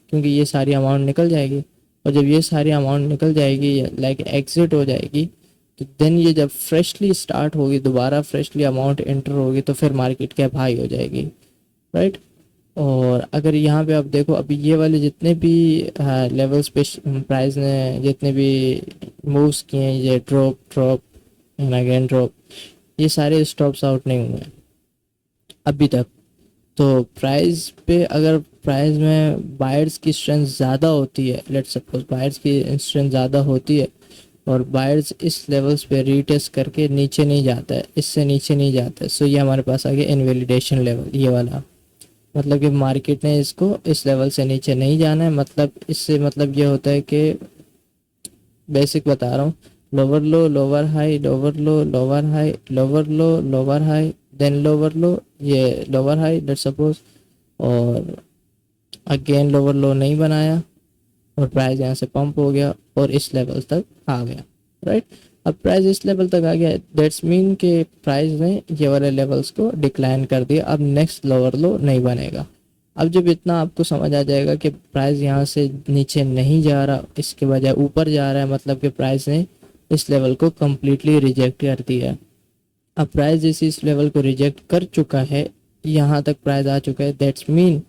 क्योंकि ये सारी अमाउंट निकल जाएगी। और जब ये सारी अमाउंट निकल जाएगी लाइक एग्जिट हो जाएगी, तो देन ये जब फ्रेशली स्टार्ट होगी, दोबारा फ्रेशली अमाउंट एंटर होगी, तो फिर मार्केट कैप हाई हो जाएगी, राइट। और अगर यहाँ पे आप देखो अभी ये वाले जितने भी लेवल्स पे प्राइस ने जितने भी मूव्स किए हैं, ये drop drop and again drop, ये सारे स्टॉप्स आउट नहीं हुए हैं अभी तक। तो प्राइस पे अगर प्राइस में बायर्स की स्ट्रेंथ ज़्यादा होती है, लेट्स सपोज बायर्स की स्ट्रेंथ ज़्यादा होती है और बायर्स इस लेवल्स पे रीटेस्ट करके नीचे नहीं जाता है, इससे नीचे नहीं जाता है, सो ये हमारे पास आ गया इनवैलिडेशन लेवल, ये वाला। मतलब कि मार्केट ने इसको इस लेवल से नीचे नहीं जाना है, मतलब इससे मतलब ये होता है कि बेसिक बता रहा हूँ, lower low lower high lower low lower high lower low lower high then lower low, ये लोअर हाई लेट्स सपोज, और अगेन लोअर लो नहीं बनाया और प्राइस यहाँ से पंप हो गया और इस लेवल तक आ गया, राइट। अब प्राइस इस लेवल तक आ गया, दैट्स मीन कि प्राइस ने ये वाले लेवल्स को डिक्लाइन कर दिया, अब नेक्स्ट लोअर लो नहीं बनेगा। अब जब इतना आपको समझ आ जाएगा कि प्राइस यहाँ से नीचे नहीं जा रहा, इसके बजाय ऊपर जा रहा है, मतलब कि प्राइस ने इस लेवल को कम्प्लीटली रिजेक्ट कर दिया। अब प्राइस जैसे इस लेवल को रिजेक्ट कर चुका है, यहाँ तक प्राइस आ चुका है, दैट्स मीन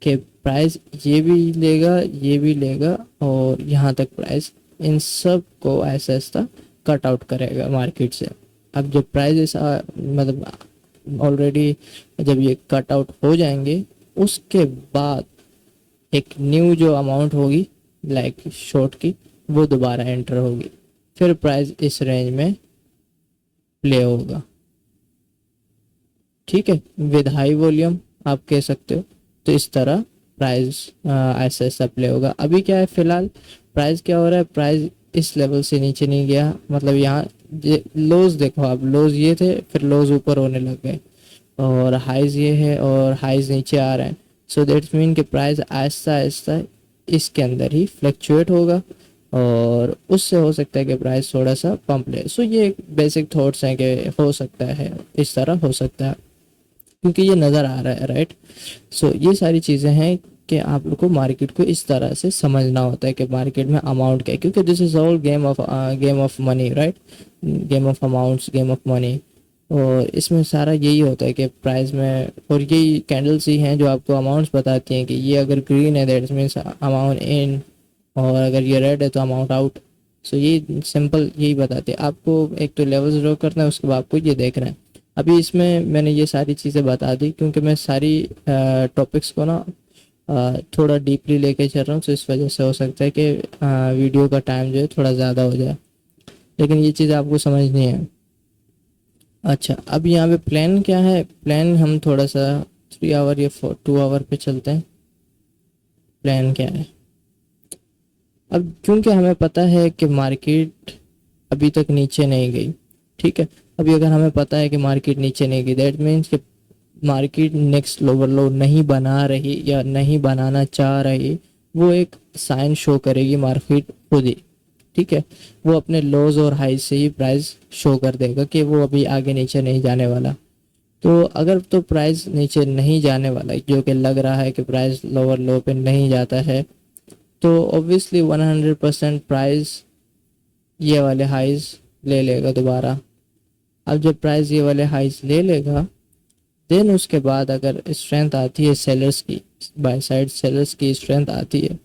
कि प्राइस ये भी लेगा और यहाँ तक प्राइस इन सब को ऐसा ऐसा कट आउट करेगा मार्केट से। अब जब प्राइस ऐसा मतलब ऑलरेडी जब ये कट आउट हो जाएंगे, उसके बाद एक न्यू जो अमाउंट होगी लाइक शॉर्ट की, वो दोबारा एंटर होगी, फिर प्राइस इस रेंज में प्ले होगा, ठीक है, विद हाई वॉल्यूम आप कह सकते हो। तो इस तरह प्राइस ऐसा ऐसा प्ले होगा। अभी क्या है फिलहाल प्राइस क्या हो रहा है, प्राइस इस लेवल से नीचे नहीं गया, मतलब यहाँ लोज देखो आप, लोज ये थे फिर लोज ऊपर होने लग गए और हाइज ये है और हाइज नीचे आ रहे हैं, सो दैट्स मीन कि प्राइस आहिस्ता आहिस्ता इसके अंदर ही फ्लक्चुएट होगा और उससे हो सकता है कि प्राइस थोड़ा सा पंप ले। सो ये बेसिक थॉट्स हैं कि हो सकता है इस तरह हो सकता है, क्योंकि ये नज़र आ रहा है, राइट। सो ये सारी चीज़ें हैं कि आप लोग को मार्केट को इस तरह से समझना होता है कि मार्केट में अमाउंट क्या है, क्योंकि this is all game of money, right, game of amounts, game of money. और इसमें सारा यही होता है कि प्राइस में, और यही कैंडल्स ही हैं जो आपको अमाउंट्स बताती हैं कि ये अगर ग्रीन है दैट मीन्स अमाउंट इन, और अगर ये रेड है तो अमाउंट आउट। सो ये सिंपल यही बताते हैं आपको, एक तो लेवल्स ड्रॉ करना है, उसके बाद आपको ये देखना है। अभी इसमें मैंने ये सारी चीज़ें बता दी क्योंकि मैं सारी टॉपिक्स को ना थोड़ा डीपली लेके चल रहा हूँ, तो इस वजह से हो सकता है कि वीडियो का टाइम जो है थोड़ा ज़्यादा हो जाए, लेकिन ये चीज़ आपको समझनी है। अच्छा, अब यहाँ पे प्लान क्या है, प्लान हम थोड़ा सा 3 आवर या 2 आवर पे चलते हैं। प्लान क्या है, अब क्योंकि हमें पता है कि मार्केट अभी तक नीचे नहीं गई, ठीक है, अभी अगर हमें पता है कि मार्केट नीचे नहीं गई, दैट मीन्स कि मार्केट नेक्स्ट लोअर लो नहीं बना रही या नहीं बनाना चाह रही, वो एक साइन शो करेगी मार्केट खुद ही, ठीक है, वो अपने लोज और हाई से ही प्राइस शो कर देगा कि वो अभी आगे नीचे नहीं जाने वाला। तो अगर तो प्राइस नीचे नहीं जाने वाला, जो कि लग रहा है कि प्राइस लोअर लो पे नहीं जाता है, तो ऑब्वियसली 100% प्राइस ये वाले हाइज ले लेगा दोबारा। अब जब प्राइस ये वाले हाइज ले लेगा, देन उसके बाद अगर स्ट्रेंथ आती है सेलर्स की, बाय साइड सेलर्स की स्ट्रेंथ आती है,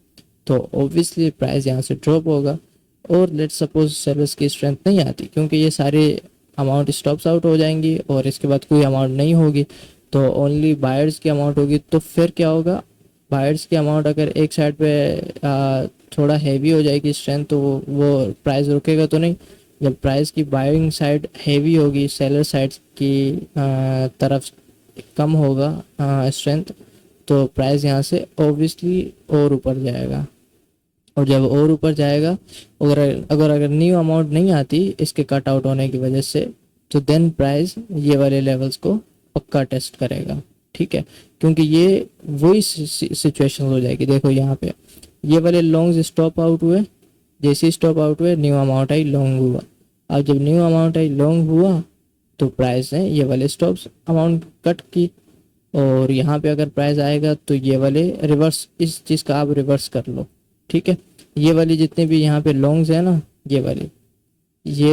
तो ऑब्वियसली प्राइस यहाँ से ड्रॉप होगा। और लेट्स सपोज सेलर्स की स्ट्रेंथ नहीं आती, क्योंकि ये सारे अमाउंट स्टॉप्स आउट हो जाएंगी और इसके बाद कोई अमाउंट नहीं होगी, तो ओनली बायर्स की अमाउंट होगी। तो फिर क्या होगा, बायर्स की अमाउंट अगर एक साइड पे थोड़ा हैवी हो जाएगी स्ट्रेंथ, तो वो प्राइस रुकेगा तो नहीं। जब प्राइस की बाइंग साइड हैवी होगी, सेलर साइड की तरफ कम होगा स्ट्रेंथ, तो प्राइस यहाँ से ऑब्वियसली और ऊपर जाएगा। और जब और ऊपर जाएगा, अगर न्यू अमाउंट नहीं आती इसके कट आउट होने की वजह से, तो देन प्राइस ये वाले लेवल्स को पक्का टेस्ट करेगा, ठीक है, क्योंकि ये वही सिचुएशन हो जाएगी। देखो यहाँ पे ये वाले लॉन्ग्स स्टॉप आउट हुए, जैसे स्टॉप आउट हुए न्यू अमाउंट आई लॉन्ग हुआ। अब जब न्यू अमाउंट आई लॉन्ग हुआ तो प्राइस ने ये वाले स्टॉप्स अमाउंट कट की, और यहाँ पे अगर प्राइस आएगा तो ये वाले रिवर्स, इस चीज़ का आप रिवर्स कर लो, ठीक है। ये वाली जितने भी यहाँ पे लॉन्ग्स है ना, ये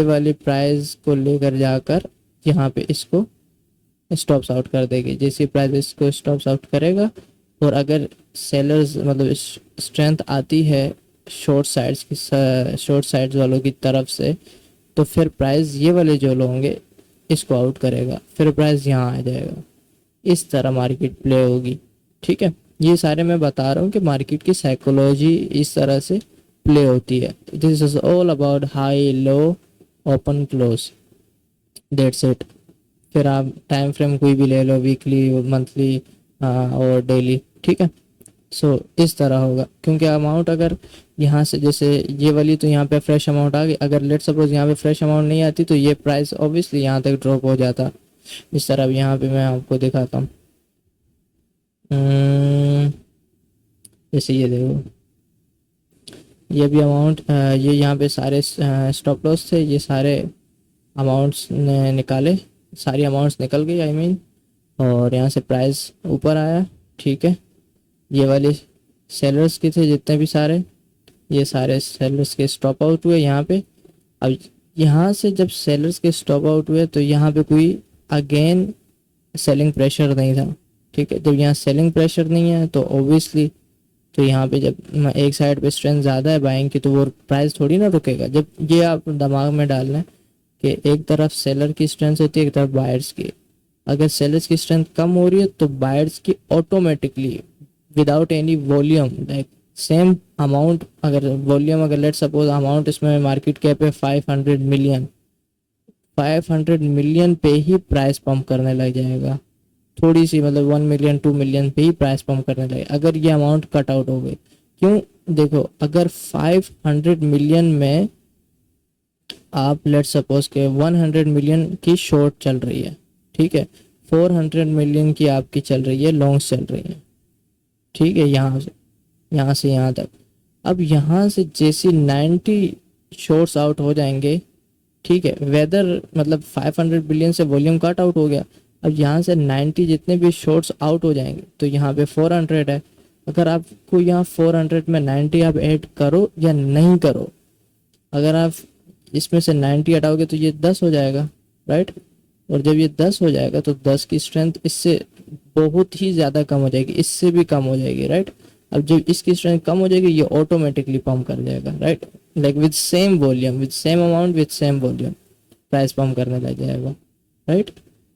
वाली प्राइस को लेकर जाकर यहाँ पे इसको स्टॉप्स आउट कर देगी। जैसे प्राइस इसको स्टॉप्स आउट करेगा, और अगर सेलर्स मतलब स्ट्रेंथ आती है शॉर्ट साइड्स वालों की तरफ से, तो फिर प्राइस ये वाले जो लोग होंगे इसको आउट करेगा, फिर प्राइस यहाँ आ जाएगा। इस तरह मार्केट प्ले होगी, ठीक है। ये सारे मैं बता रहा हूँ कि मार्केट की साइकोलॉजी इस तरह से प्ले होती है। This is all about high low open close, that's it. फिर आप टाइम फ्रेम कोई भी ले लो, वीकली, मंथली और डेली, ठीक है। सो इस तरह होगा, क्योंकि अमाउंट अगर यहाँ से जैसे ये वाली तो यहाँ पे फ्रेश अमाउंट आ गई, अगर लेट सपोज यहाँ पे फ्रेश अमाउंट नहीं आती तो ये प्राइस ऑब्वियसली यहाँ तक ड्रॉप हो जाता। इस तरह अब यहाँ पे मैं आपको दिखाता हूँ, जैसे ये देखो, ये भी अमाउंट, ये यहाँ पे सारे स्टॉप लॉस थे, ये सारे अमाउंट्स निकाले, सारी अमाउंट्स निकल गई आई मीन, और यहाँ से प्राइस ऊपर आया, ठीक है। ये वाले सेलर्स के थे जितने भी सारे, ये सारे सेलर्स के स्टॉप आउट हुए यहाँ पे। अब यहाँ से जब सेलर्स के स्टॉप आउट हुए तो यहाँ पे कोई अगेन सेलिंग प्रेशर नहीं था, ठीक है। जब यहाँ सेलिंग प्रेशर नहीं है तो ऑब्वियसली, तो यहाँ पे जब एक साइड पे स्ट्रेंथ ज़्यादा है बाइंग की, तो वो प्राइस थोड़ी ना रुकेगा। जब ये आप दिमाग में डालना है कि एक तरफ सेलर की स्ट्रेंथ होती है, एक तरफ बायर्स की। अगर सेलर्स की स्ट्रेंथ कम हो रही है तो बायर्स की automatically without any volume, like same amount, अगर वॉल्यूम, अगर लेट सपोज अमाउंट इसमें मार्केट कैप है 500 मिलियन, 500 मिलियन पे ही प्राइस पंप करने लग जाएगा। थोड़ी सी मतलब 1 मिलियन 2 मिलियन पे ही प्राइस पंप करने लगे अगर ये अमाउंट कट आउट हो गई। क्यों? देखो, अगर 500 मिलियन में आप लेट सपोज के 100 मिलियन की शॉर्ट चल रही है, ठीक है, 400 मिलियन की आपकी चल रही है, लॉन्ग्स चल रही है, ठीक है, यहाँ से यहाँ तक। अब यहाँ से जैसे 90 शॉर्ट्स आउट हो जाएंगे, ठीक है, वेदर मतलब 500 बिलियन से वॉल्यूम कट आउट हो गया। अब यहाँ से 90 जितने भी शॉर्ट्स आउट हो जाएंगे तो यहाँ पे 400 है। अगर आपको यहाँ 400 में 90 आप ऐड करो या नहीं करो, अगर आप इसमें से 90 हटाओगे तो ये 10 हो जाएगा, राइट। और जब ये 10 हो जाएगा तो 10 की स्ट्रेंथ इससे बहुत ही ज़्यादा कम हो जाएगी, इससे भी कम हो जाएगी, राइट। अब जब इसकी स्ट्रेंथ कम हो जाएगी ये ऑटोमेटिकली पंप कर जाएगा, right, like with same volume, with same amount, with same volume price pump करने लग जाएगा, राइट।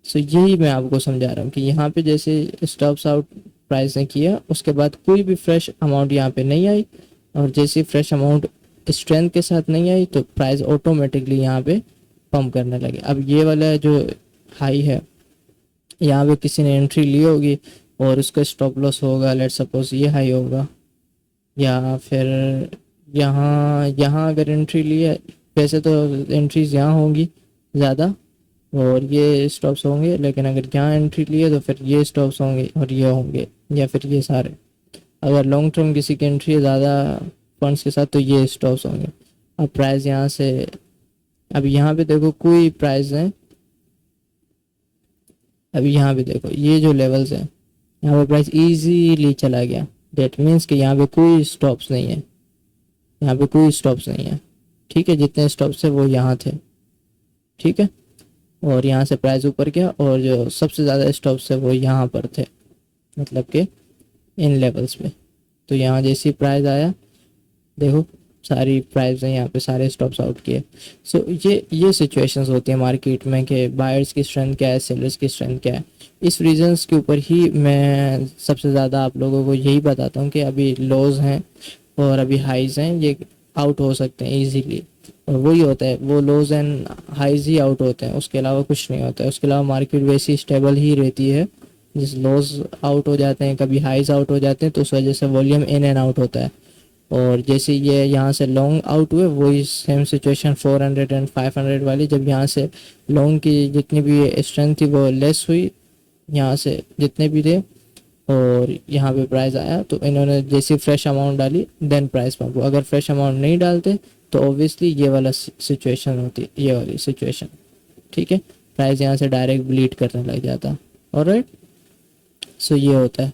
सो यही मैं आपको समझा रहा हूँ कि यहाँ पे जैसे स्टॉप्स आउट प्राइस ने किया, उसके बाद कोई भी फ्रेश अमाउंट यहाँ पे नहीं आई, और जैसे फ्रेश अमाउंट स्ट्रेंथ के साथ नहीं आई तो प्राइस ऑटोमेटिकली यहाँ पे पंप करने लगे। अब ये वाला जो हाई है, यहाँ पे किसी ने एंट्री ली होगी और उसका स्टॉप लॉस होगा, लेट सपोज ये हाई होगा, या फिर यहाँ अगर एंट्री ली है, वैसे तो एंट्रीज यहाँ होंगी ज़्यादा और ये स्टॉप्स होंगे, लेकिन अगर यहाँ एंट्री ली है तो फिर ये स्टॉप्स होंगे और ये होंगे, या फिर ये सारे। अगर लॉन्ग टर्म किसी की एंट्री है ज़्यादा फंड्स के साथ तो ये स्टॉप्स होंगे। अब प्राइस यहाँ से, अब यहाँ पे देखो कोई प्राइस है, अभी यहाँ पे देखो ये जो लेवल्स हैं, यहाँ पे प्राइस इजीली चला गया, डेट मीन्स कि यहाँ पे कोई स्टॉप्स नहीं है, यहाँ पे कोई स्टॉप्स नहीं है, ठीक है। जितने स्टॉप्स है वो यहाँ थे, ठीक है, और यहाँ से प्राइस ऊपर गया, और जो सबसे ज़्यादा स्टॉप्स है वो यहाँ पर थे, मतलब कि इन लेवल्स पे। तो यहाँ जैसी प्राइस आया, देखो सारी प्राइस हैं यहाँ पे, सारे स्टॉप्स आउट किए। सो ये सिचुएशंस होती है मार्केट में कि बायर्स की स्ट्रेंथ क्या है, सेलर्स की स्ट्रेंथ क्या है। इस रीजंस के ऊपर ही मैं सबसे ज़्यादा आप लोगों को यही बताता हूँ कि अभी लोज हैं और अभी हाइज हैं, ये आउट हो सकते हैं ईजीली, और वही होता है, वो लोज एंड हाइज ही आउट होते हैं, उसके अलावा कुछ नहीं होता है। उसके अलावा मार्केट वैसी स्टेबल ही रहती है, जिस लोज आउट हो जाते हैं, कभी हाइज आउट हो जाते हैं, तो उस वजह से वॉल्यूम इन एंड आउट होता है। और जैसे ये यहाँ से लॉन्ग आउट हुए, वही सेम सिचुएशन 400 एंड 500 वाली, जब यहाँ से लॉन्ग की जितनी भी स्ट्रेंथ थी वो लेस हुई यहाँ से जितने भी थे, और यहाँ पे प्राइस आया तो इन्होंने जैसी फ्रेश अमाउंट डाली देन प्राइस पंप हुआ। अगर फ्रेश अमाउंट नहीं डालते तो ऑब्वियसली ये वाला सिचुएशन होती, ये वाली सिचुएशन, ठीक है, प्राइस यहाँ से डायरेक्ट ब्लीड करने लग जाता। ऑलराइट, सो ये होता है।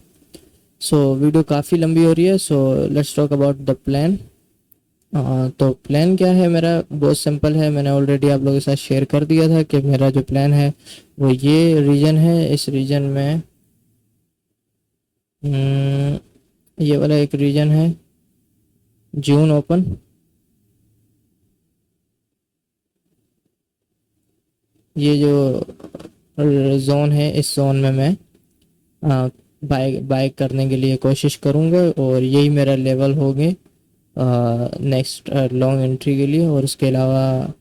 सो वीडियो काफ़ी लंबी हो रही है, so let's talk about the plan. तो प्लान क्या है मेरा, बहुत सिंपल है, मैंने ऑलरेडी आप लोगों के साथ शेयर कर दिया था कि मेरा जो प्लान है वो ये रीजन है। इस रीजन में ये वाला एक रीजन है जून ओपन, ये जो जोन है इस जोन में मैं बाय करने के लिए कोशिश करूँगा, और यही मेरा लेवल होंगे नेक्स्ट लॉन्ग एंट्री के लिए। और उसके अलावा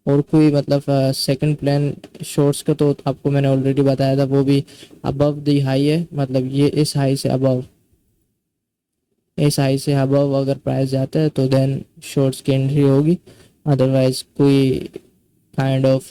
और कोई मतलब सेकंड प्लान शॉर्ट्स का तो आपको मैंने ऑलरेडी बताया था, वो भी अबव द हाई है, मतलब ये इस हाई से अबव, इस हाई से अबव अगर प्राइस जाता है तो देन शॉर्ट्स की एंट्री होगी, अदरवाइज कोई काइंड ऑफ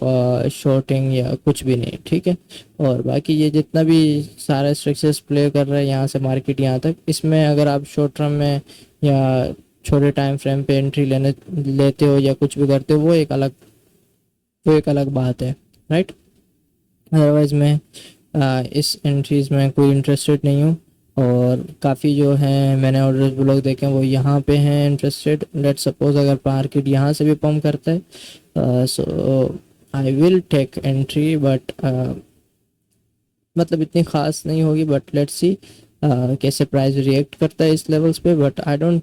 शॉर्टिंग या कुछ भी नहीं, ठीक है। और बाकी ये जितना भी सारा स्ट्रक्चर्स प्ले कर रहा है यहाँ से मार्केट यहाँ तक, इसमें अगर आप शॉर्ट टर्म में या छोटे टाइम फ्रेम पे एंट्री लेते हो या कुछ भी करते हो, वो एक अलग बात है, राइट। अदरवाइज मैं इस एंट्रीज में कोई इंटरेस्टेड नहीं हूँ, और काफ़ी जो हैं मैंने ऑर्डर्स ब्लॉग देखे हैं वो यहाँ पे हैं इंटरेस्टेड। लेट सपोज अगर मार्केट यहाँ से भी पंप करता है so I will take entry, but मतलब इतनी ख़ास नहीं होगी, बट लेट्स सी कैसे प्राइस रिएक्ट करता है इस लेवल्स पे। बट आई डोंट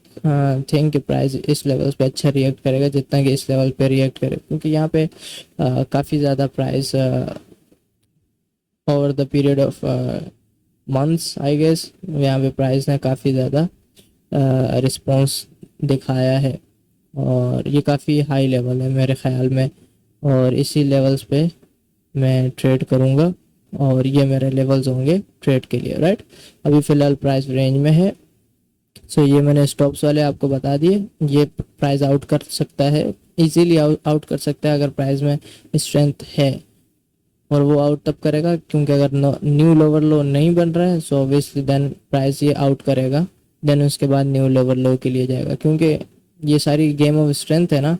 थिंक कि प्राइस इस लेवल्स पे अच्छा रिएक्ट करेगा जितना कि इस लेवल पे रिएक्ट करे, क्योंकि यहाँ पे काफ़ी ज़्यादा price over the period of months I guess यहाँ पे प्राइस ने काफ़ी ज़्यादा रिस्पॉन्स दिखाया है, और ये काफ़ी हाई लेवल है मेरे ख्याल में, और इसी लेवल्स पे मैं ट्रेड करूँगा, और ये मेरे लेवल्स होंगे ट्रेड के लिए, राइट। अभी फ़िलहाल प्राइस रेंज में है, सो ये मैंने स्टॉप्स वाले आपको बता दिए। ये प्राइस आउट कर सकता है, इजीली आउट कर सकता है अगर प्राइस में स्ट्रेंथ है, और वो आउट तब करेगा क्योंकि अगर न्यू लोअर लो नहीं बन रहा है सो ऑब्वियसली देन प्राइस ये आउट करेगा, देन उसके बाद न्यू लोअर लो के लिए जाएगा, क्योंकि ये सारी गेम ऑफ स्ट्रेंथ है ना,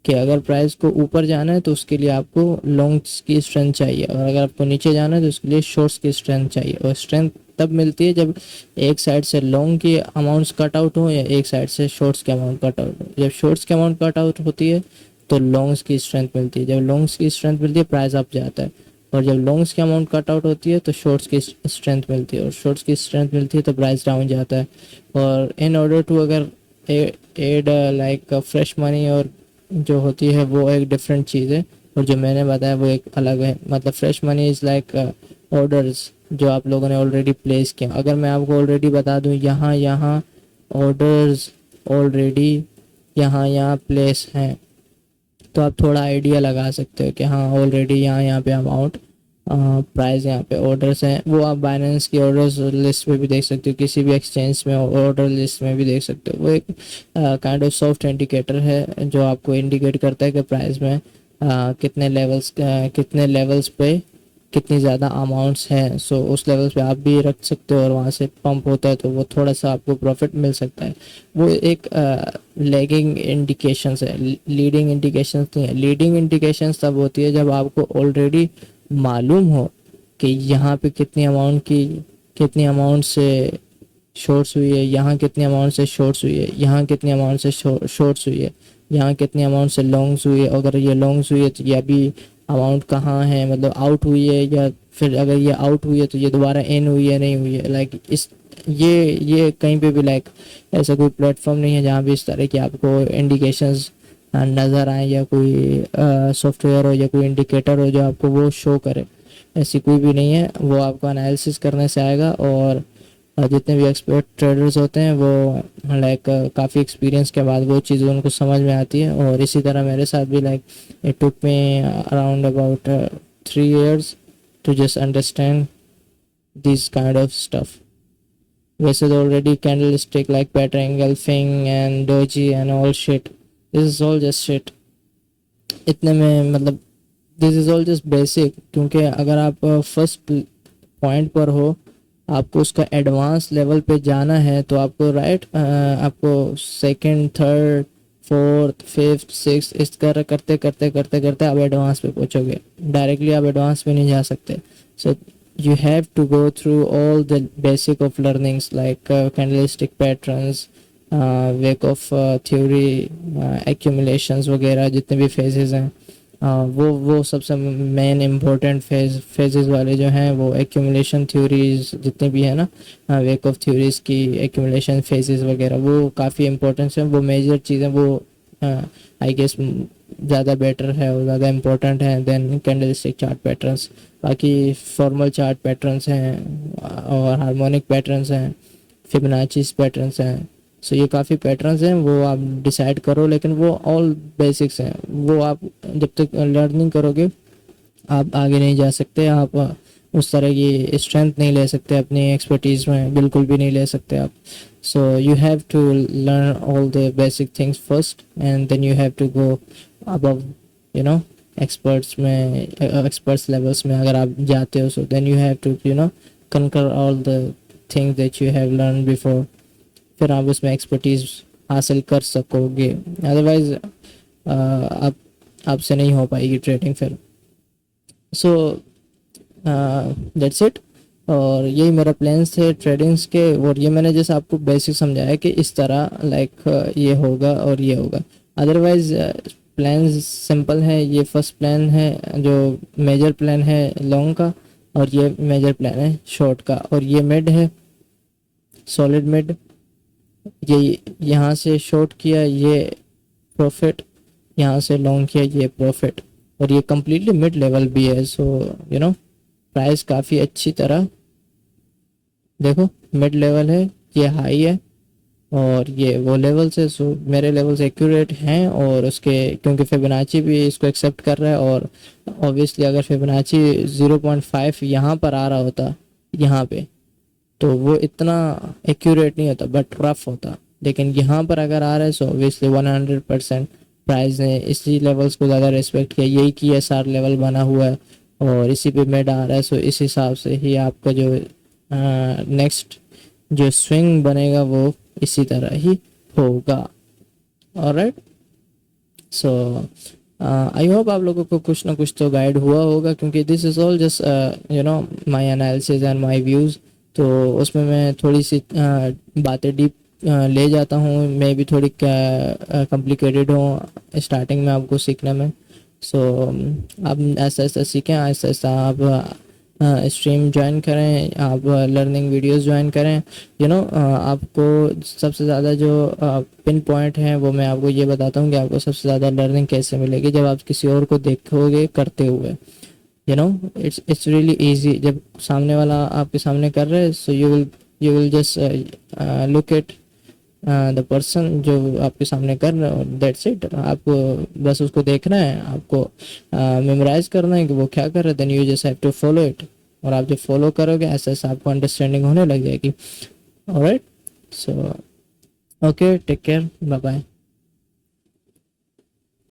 कि अगर प्राइस को ऊपर जाना है तो उसके लिए आपको लॉन्ग्स की स्ट्रेंथ चाहिए, और अगर आपको नीचे जाना है तो उसके लिए शॉर्ट्स की स्ट्रेंथ चाहिए। और स्ट्रेंथ तब मिलती है जब एक साइड से लॉन्ग की अमाउंट्स कट आउट हो या एक साइड से शॉर्ट्स की अमाउंट कट आउट हो। जब शॉर्ट्स की अमाउंट कट आउट होती है तो लॉन्ग्स की स्ट्रेंथ मिलती है, जब लॉन्ग्स की स्ट्रेंथ मिलती है प्राइस अप जाता है, और जब लॉन्ग्स की अमाउंट कट आउट होती है तो शॉर्ट्स की स्ट्रेंथ मिलती है, और शॉर्ट्स की स्ट्रेंथ मिलती है तो प्राइस डाउन जाता है। और इन ऑर्डर टू अगर एड लाइक फ्रेश मनी और जो होती है वो एक डिफरेंट चीज़ है, और जो मैंने बताया वो एक अलग है। मतलब fresh money is like orders जो आप लोगों ने ऑलरेडी प्लेस किया। अगर मैं आपको ऑलरेडी बता दूं यहाँ ऑर्डर्स ऑलरेडी यहाँ प्लेस हैं, तो आप थोड़ा आइडिया लगा सकते हो कि हाँ ऑलरेडी यहाँ पे अमाउंट प्राइस यहाँ पे ऑर्डर्स हैं। वो आप बाइनेंस की ऑर्डर्स लिस्ट में भी देख सकते हो, किसी भी एक्सचेंज में ऑर्डर लिस्ट में भी देख सकते हो। वो एक काइंड ऑफ सॉफ्ट इंडिकेटर है जो आपको इंडिकेट करता है कि प्राइस में कितने लेवल्स पे कितनी ज़्यादा अमाउंट्स हैं। सो उस लेवल्स पे आप भी रख सकते हो, और वहाँ से पंप होता है तो वो थोड़ा सा आपको प्रॉफिट मिल सकता है। वो एक लैगिंग इंडिकेशंस है, लीडिंग इंडिकेशंस नहीं है। लीडिंग इंडिकेशंस तब होती है जब आपको ऑलरेडी मालूम हो कि यहाँ पे कितनी अमाउंट से शॉर्ट्स हुई है, यहाँ कितनी अमाउंट से शॉर्ट्स हुई है, यहाँ कितनी अमाउंट से शॉर्ट्स हुई है, यहाँ कितनी अमाउंट से लॉन्ग्स हुई है। अगर ये लॉन्ग्स हुई है तो ये अभी अमाउंट कहाँ है, मतलब आउट हुई है, या फिर अगर ये आउट हुई है तो ये दोबारा इन हुई है नहीं हुई है। लाइक इस ये कहीं पे भी लाइक ऐसा कोई प्लेटफॉर्म नहीं है जहाँ भी इस तरह की आपको इंडिकेशंस नज़र आए, या कोई सॉफ्टवेयर हो या कोई इंडिकेटर हो जो आपको वो शो करे। ऐसी कोई भी नहीं है, वो आपको एनालिसिस करने से आएगा। और जितने भी एक्सपर्ट ट्रेडर्स होते हैं वो लाइक काफ़ी एक्सपीरियंस के बाद वो चीज़ें उनको समझ में आती है। और इसी तरह मेरे साथ भी like it took me around about 3 years to just understand this kind of stuff. वैसे तो already candlestick like pattern engulfing and doji and all shit, this is all just shit. इतने में मतलब this is all just basic, क्योंकि अगर आप फर्स्ट पॉइंट पर हो, आपको उसका एडवांस लेवल पे जाना है तो आपको आपको second, third, fourth, fifth, six इस तरह करते करते करते करते आप एडवांस पे पहुंचोगे। डायरेक्टली आप एडवांस पे नहीं जा सकते। सो you have to go through all the basic of learnings like candlestick patterns, wake of theory, accumulations वगैरह जितने भी phases हैं, वो सबसे मेन इम्पोर्टेंट फेजेस वाले जो हैं वो एक्यूमुलेशन थ्योरीज जितने भी है ना, वेक ऑफ थ्योरीज की एक्यूमुलेशन फेजेस वगैरह वो काफ़ी इम्पोर्टेंट है, वो मेजर चीज़ें वो आई गेस ज़्यादा बेटर है और ज़्यादा इम्पोर्टेंट है देन कैंडलस्टिक चार्ट पैटर्न्स। बाकी फॉर्मल चार्ट पैटर्न्स हैं और हार्मोनिक पैटर्न्स हैं, फिबोनाची पैटर्न्स हैं। सो ये काफ़ी पैटर्न्स हैं, वो आप डिसाइड करो, लेकिन वो ऑल बेसिक्स हैं, वो आप जब तक लर्निंग करोगे आप आगे नहीं जा सकते। आप उस तरह की स्ट्रेंथ नहीं ले सकते अपनी एक्सपर्टीज़ में, बिल्कुल भी नहीं ले सकते आप। So you have to learn all the basic things first and then you have to go above you know experts में, एक्सपर्ट्स लेवल्स में अगर आप जाते हो। So then you have to conquer all the things that you have learn before, फिर आप उसमें एक्सपर्टीज़ हासिल कर सकोगे। अदरवाइज आप आपसे नहीं हो पाएगी ट्रेडिंग फिर। सो दैट्स इट, और यही मेरा प्लान्स थे ट्रेडिंग्स के। और ये मैंने जैसे आपको बेसिक समझाया कि इस तरह लाइक ये होगा और ये होगा। अदरवाइज प्लान्स सिंपल है। ये फर्स्ट प्लान है जो मेजर प्लान है लॉन्ग का, और ये मेजर प्लान है शॉर्ट का, और ये मिड है सॉलिड मिड। ये यहाँ से शॉर्ट किया ये प्रॉफिट, यहाँ से लॉन्ग किया ये प्रॉफिट, और ये कम्प्लीटली मिड लेवल भी है। सो प्राइस काफ़ी अच्छी तरह देखो मिड लेवल है, ये हाई है और ये वो लेवल से। सो मेरे लेवल्स एक्यूरेट हैं, और उसके क्योंकि फिबोनाची भी इसको एक्सेप्ट कर रहा है। और ऑब्वियसली अगर फिबोनाची 0.5 यहाँ पर आ रहा होता यहाँ पे, तो वो इतना एक्यूरेट नहीं होता बट रफ होता। लेकिन यहाँ पर अगर आ रहा है सो ऑब्वियसली 100% प्राइस ने इसी लेवल्स को ज़्यादा रिस्पेक्ट किया। यही की एस आर लेवल बना हुआ है और इसी पे मिड आ रहा है। सो इस हिसाब से ही आपका जो नेक्स्ट जो स्विंग बनेगा वो इसी तरह ही होगा। ऑलराइट, सो आई होप आप लोगों को कुछ ना कुछ तो गाइड हुआ होगा, क्योंकि this is all just my analysis and my views. तो उसमें मैं थोड़ी सी बातें डीप ले जाता हूँ, मैं भी थोड़ी कॉम्प्लिकेटेड हूँ स्टार्टिंग में आपको सीखने में। सो आप ऐसा ऐसा सीखें, ऐसा ऐसा आप स्ट्रीम ज्वाइन करें, आप लर्निंग वीडियोस ज्वाइन करें। आपको सबसे ज़्यादा जो पिन पॉइंट है वो मैं आपको ये बताता हूँ कि आपको सबसे ज़्यादा लर्निंग कैसे मिलेगी जब आप किसी और को देखोगे करते हुए। इट्स रियली इजी जब सामने वाला आपके सामने कर रहे हैं। So you will just look at the person जो आपके सामने कर रहे हो, दैट्स इट। आपको बस उसको देखना है, आपको मेमोराइज करना है कि वो क्या कर रहे हैं, then you just have to follow it. और आप जब फॉलो करोगे ऐसे ऐसे आपको अंडरस्टैंडिंग होने लग जाएगी। Alright, so okay, take care, bye bye.